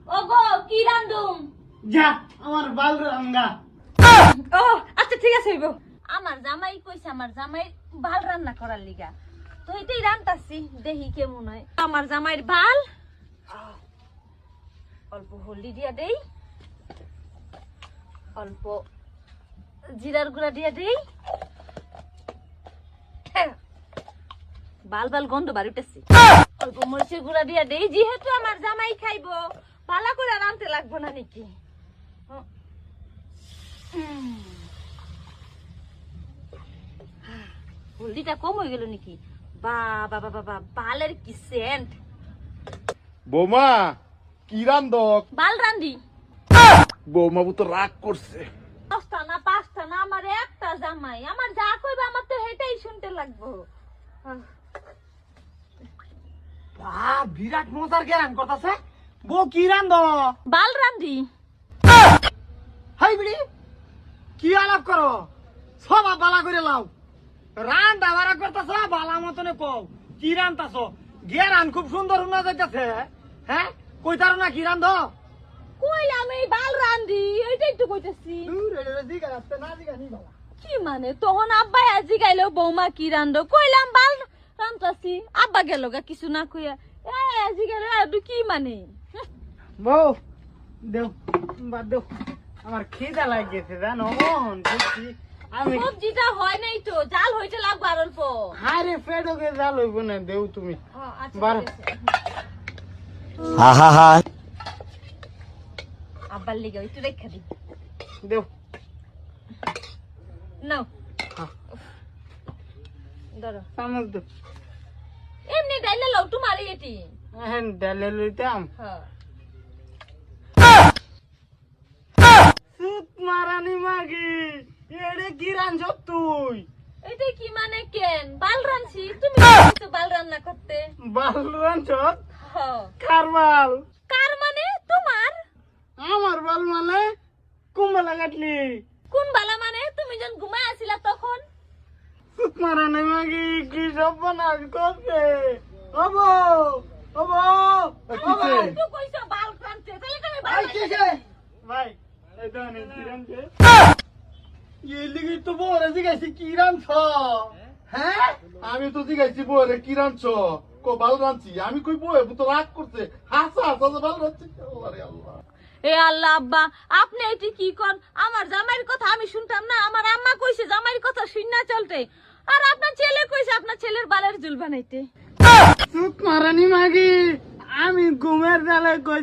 ওগো কি রান্ধুম? যা আমার বাল রাঙ্গা। ও আচ্ছা ঠিক আছে হইব। আমার জামাই কইছে আমার জামাই ভাল রান্না করার লিগা, তো এটাই রান্তাছি, দেখি কেমন হয়। আমার জামাইয়ের ভাল অল্প হলদি দিয়া দেই, অল্প জিরার গুঁড়া দিয়া দেই। বাল বাল গন্ধ বাড়িতেছে। অল্প মরিচের গুঁড়া দিয়া দেই, যেহেতু আমার জামাই খাইবো ভালো করে রাঁধতে লাগবো না নাকি। হলদিটা কম হয়ে গেল নাকি? বাবা বাবা বাবা, বালের কি সেন্ট। বৌমা কি রান্ধক? বাল রান্ধি। বৌমা তো রাগ করছে। পাঁচটা না পাঁচটা না, আমার একটা জামাই, আমার যা কইবে আমার তো হেটাই শুনতে লাগবো। বিরাট মজার জ্ঞান করতেছে। বউ কি রান্ধ? বাল রান্ধি। হাই বিড়ি কি আলাপ করো? সব বালা করে লাও। রান্না বাড়া করতেছ বালা মতনে কও কি রান্তাছ? গেরান খুব সুন্দর শোনা যাইতেছে। হ্যাঁ কইতারো না কি রান্ধ? কইলাম এই বাল রান্ধি, এইটাই তো কইতেছি। কি মানে তখন আব্বাই আজি গাইলো বৌমা কি রান্ধো, কইলাম বাল রান্তাছি। আব্বা গেল গা কিছু না কইয়া, আজি গেল কি মানে। বউ দেও বাদ দেও, আমার খিদা লাগিয়েছে জানো। আমি সবজিটা হয় নাই তো, জাল হইতে লাগবো আর অল্প। হারে পেটকে জাল হইব না, দেও তুমি। আচ্ছা বারো। ঠিক আছে। আব্বার লিগে একটু রেখা দি। দেও নাও ধরো। চামচ দেও। এমনি ডাইলে লাউ তোমার এটি। হ্যাঁ ডালে লইতাম। হ্যাঁ সুত মারানি মাগি এড়ে কি রাঞ্জ তুই? এটা কি মানে কেন বাল রানছি? তুমি বলছো বাল রান্না করতে। বাল রাঞ্জ? হ্যাঁ। কার বাল? কার মানে? তোমার। আমার বাল মানে কুম্বালা কাটলি। কোন বালা মানে? তুমি যখন ঘুমায় আছিলা তখন। সুত মারানি মাগি কি সর্বনাশ করছে। ওবো ওবো তুই কইছো বাল রানতে, তাহলে তুমি বাল রানতে। ভাই এই তো অনেক কি রাঞ্জে। এই লিগি তো বড় জিগাইছি কি রাঞ্জ? হ্যাঁ আমি তো জিগাইছি বউরে কি রাঁধছ? কো বাল রাঁধছি। আমি কই বউ তো রাগ করছে, হাসা হাসা যে বাল রাঁধছি। আরে আল্লাহ, এ আল্লাহ আব্বা, আপনি এটি কি কর? আমার জামাইয়ের কথা আমি শুনতাম না? আমার আম্মা কইছে জামাইয়ের কথা শুননা চলতে, আর আপনার ছেলে কইছে আপনার ছেলের বালের জুল বানাইতে। সুত মারানি মাগি আমি ঘুমের জালে কই